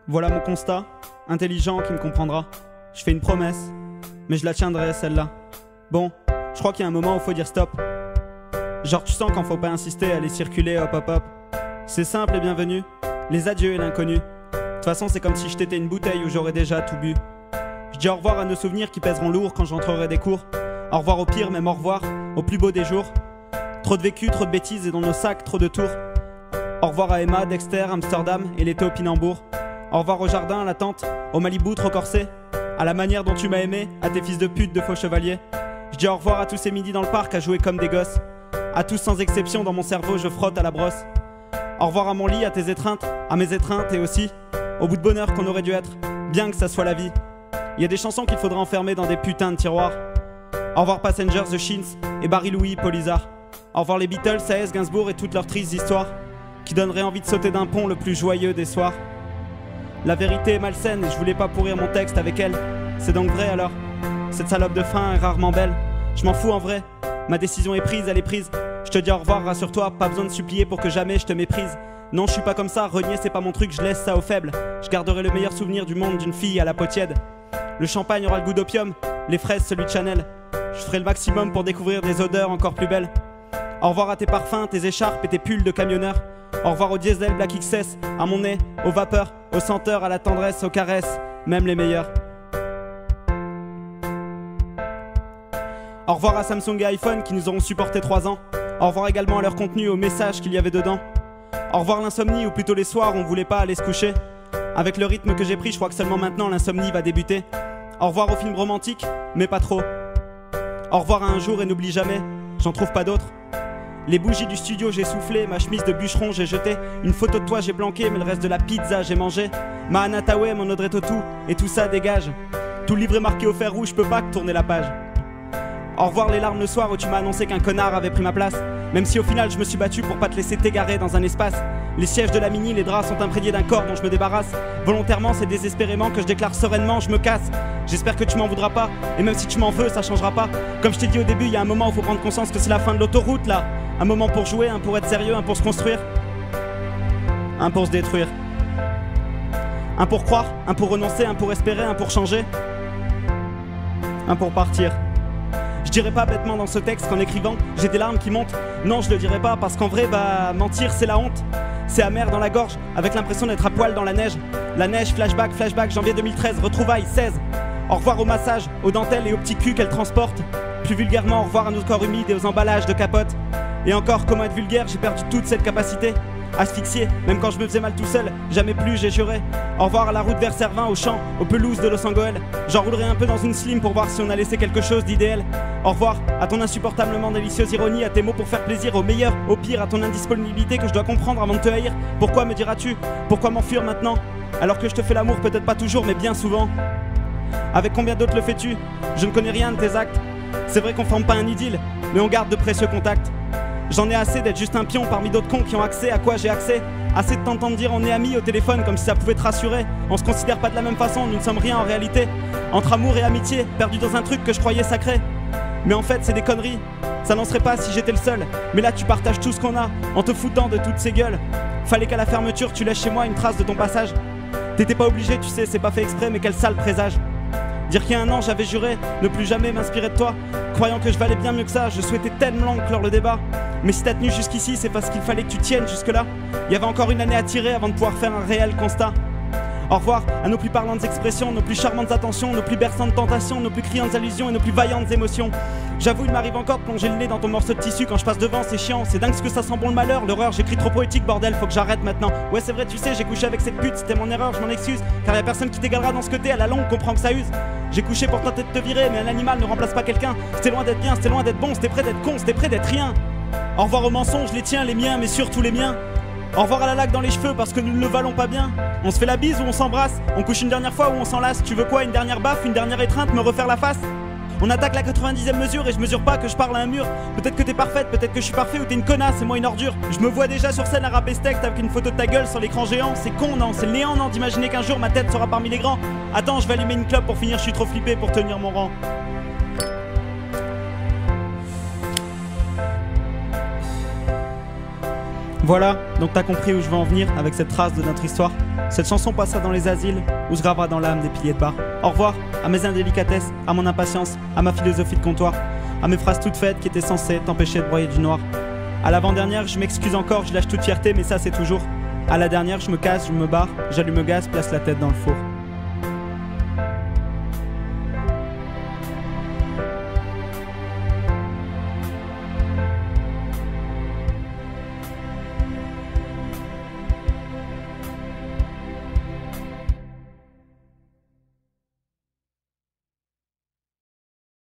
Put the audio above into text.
Voilà mon constat, intelligent qui me comprendra. Je fais une promesse, mais je la tiendrai celle-là. Bon, je crois qu'il y a un moment où faut dire stop. Genre tu sens quand faut pas insister à aller circuler hop hop hop. C'est simple et bienvenu, les adieux et l'inconnu. De toute façon c'est comme si je t'étais une bouteille où j'aurais déjà tout bu. Je dis au revoir à nos souvenirs qui pèseront lourd quand j'entrerai des cours. Au revoir au pire, même au revoir, au plus beau des jours. Trop de vécu, trop de bêtises et dans nos sacs, trop de tours. Au revoir à Emma, Dexter, Amsterdam et l'été au Pinambourg. Au revoir au jardin, à la tente, au Malibu trop corsé. À la manière dont tu m'as aimé, à tes fils de pute de faux chevaliers. Je dis au revoir à tous ces midis dans le parc à jouer comme des gosses. À tous sans exception dans mon cerveau je frotte à la brosse. Au revoir à mon lit, à tes étreintes, à mes étreintes et aussi au bout de bonheur qu'on aurait dû être, bien que ça soit la vie. Il y a des chansons qu'il faudra enfermer dans des putains de tiroirs. Au revoir Passengers, The Shins et Barry Louis, Polizard. Au revoir les Beatles, A.S. Gainsbourg et toutes leurs tristes histoires qui donneraient envie de sauter d'un pont le plus joyeux des soirs. La vérité est malsaine et je voulais pas pourrir mon texte avec elle. C'est donc vrai alors? Cette salope de fin est rarement belle. Je m'en fous en vrai, ma décision est prise, elle est prise. Je te dis au revoir, rassure-toi, pas besoin de supplier pour que jamais je te méprise. Non, je suis pas comme ça, renier c'est pas mon truc, je laisse ça aux faibles. Je garderai le meilleur souvenir du monde d'une fille à la peau tiède. Le champagne aura le goût d'opium, les fraises celui de Chanel. Je ferai le maximum pour découvrir des odeurs encore plus belles. Au revoir à tes parfums, tes écharpes et tes pulls de camionneur. Au revoir au diesel Black XS, à mon nez, aux vapeurs, aux senteurs, à la tendresse, aux caresses, même les meilleurs. Au revoir à Samsung et iPhone qui nous auront supporté 3 ans. Au revoir également à leur contenu, aux messages qu'il y avait dedans. Au revoir l'insomnie, ou plutôt les soirs où on voulait pas aller se coucher. Avec le rythme que j'ai pris, je crois que seulement maintenant l'insomnie va débuter. Au revoir aux films romantiques, mais pas trop. Au revoir à un jour et n'oublie jamais, j'en trouve pas d'autres. Les bougies du studio j'ai soufflé, ma chemise de bûcheron j'ai jeté. Une photo de toi j'ai planqué, mais le reste de la pizza j'ai mangé. Ma Anatawe, mon Audrey Tautou, et tout ça dégage. Tout le livre est marqué au fer rouge, je peux pas que tourner la page. Au revoir les larmes le soir où tu m'as annoncé qu'un connard avait pris ma place. Même si au final je me suis battu pour pas te laisser t'égarer dans un espace. Les sièges de la mini, les draps sont imprégnés d'un corps dont je me débarrasse. Volontairement c'est désespérément que je déclare sereinement je me casse. J'espère que tu m'en voudras pas, et même si tu m'en veux ça changera pas. Comme je t'ai dit au début, il y a un moment où faut prendre conscience que c'est la fin de l'autoroute là. Un moment pour jouer, un pour être sérieux, un pour se construire, un pour se détruire. Un pour croire, un pour renoncer, un pour espérer, un pour changer, un pour partir. Je dirais pas bêtement dans ce texte qu'en écrivant, j'ai des larmes qui montent. Non, je le dirais pas parce qu'en vrai, mentir c'est la honte. C'est amer dans la gorge, avec l'impression d'être à poil dans la neige. La neige, flashback, janvier 2013, retrouvailles 16. Au revoir au massage, aux dentelles et aux petits culs qu'elle transporte. Plus vulgairement, au revoir à nos corps humides et aux emballages de capote. Et encore, comment être vulgaire, j'ai perdu toute cette capacité. Asphyxié, même quand je me faisais mal tout seul, jamais plus j'ai juré. Au revoir à la route vers Servin, aux champs, aux pelouses de Los Angeles. J'enroulerai un peu dans une slim pour voir si on a laissé quelque chose d'idéal. Au revoir à ton insupportablement délicieuse ironie, à tes mots pour faire plaisir, au meilleur, au pire, à ton indisponibilité que je dois comprendre avant de te haïr. Pourquoi me diras-tu? Pourquoi m'enfuir maintenant? Alors que je te fais l'amour, peut-être pas toujours, mais bien souvent. Avec combien d'autres le fais-tu? Je ne connais rien de tes actes. C'est vrai qu'on forme pas un idylle, mais on garde de précieux contacts. J'en ai assez d'être juste un pion parmi d'autres cons qui ont accès à quoi j'ai accès. Assez de t'entendre dire on est amis au téléphone comme si ça pouvait te rassurer. On se considère pas de la même façon, nous ne sommes rien en réalité. Entre amour et amitié, perdu dans un truc que je croyais sacré. Mais en fait c'est des conneries, ça n'en serait pas si j'étais le seul. Mais là tu partages tout ce qu'on a, en te foutant de toutes ces gueules. Fallait qu'à la fermeture tu laisses chez moi une trace de ton passage. T'étais pas obligé, tu sais, c'est pas fait exprès, mais quel sale présage. Dire qu'il y a un an j'avais juré ne plus jamais m'inspirer de toi. Croyant que je valais bien mieux que ça, je souhaitais tellement clore le débat. Mais si t'as tenu jusqu'ici, c'est parce qu'il fallait que tu tiennes jusque-là. Il y avait encore une année à tirer avant de pouvoir faire un réel constat. Au revoir à nos plus parlantes expressions, nos plus charmantes attentions, nos plus berçantes tentations, nos plus criantes allusions et nos plus vaillantes émotions. J'avoue, il m'arrive encore de plonger le nez dans ton morceau de tissu quand je passe devant, c'est chiant. C'est dingue ce que ça sent bon le malheur, l'horreur, j'écris trop poétique, bordel, faut que j'arrête maintenant. Ouais, c'est vrai, tu sais, j'ai couché avec cette pute, c'était mon erreur, je m'en excuse. Car y a personne qui t'égalera dans ce que t'es, à la longue, comprends que ça use. J'ai couché pour tenter de te virer, mais un animal ne remplace pas quelqu'un. C'était loin d'être bien, c'était loin d'être bon, c'était près d'être con, c'était près d'être rien. Au revoir aux mensonges, les tiens, les miens, mais surtout les miens. Au revoir à la laque dans les cheveux parce que nous ne le valons pas bien. On se fait la bise ou on s'embrasse, on couche une dernière fois ou on s'enlace. Tu veux quoi, une dernière baffe, une dernière étreinte, me refaire la face? On attaque la 90e mesure et je mesure pas que je parle à un mur. Peut-être que t'es parfaite, peut-être que je suis parfait ou t'es une connasse et moi une ordure. Je me vois déjà sur scène à rapper ce texte avec une photo de ta gueule sur l'écran géant. C'est con, non? C'est le néant, non? D'imaginer qu'un jour ma tête sera parmi les grands. Attends, je vais allumer une clope pour finir, je suis trop flippé pour tenir mon rang. Voilà, donc t'as compris où je veux en venir avec cette trace de notre histoire. Cette chanson passera dans les asiles, où se gravera dans l'âme des piliers de bar. Au revoir à mes indélicatesses, à mon impatience, à ma philosophie de comptoir, à mes phrases toutes faites qui étaient censées t'empêcher de broyer du noir. À l'avant-dernière, je m'excuse encore, je lâche toute fierté, mais ça c'est toujours. À la dernière, je me casse, je me barre, j'allume le gaz, place la tête dans le four.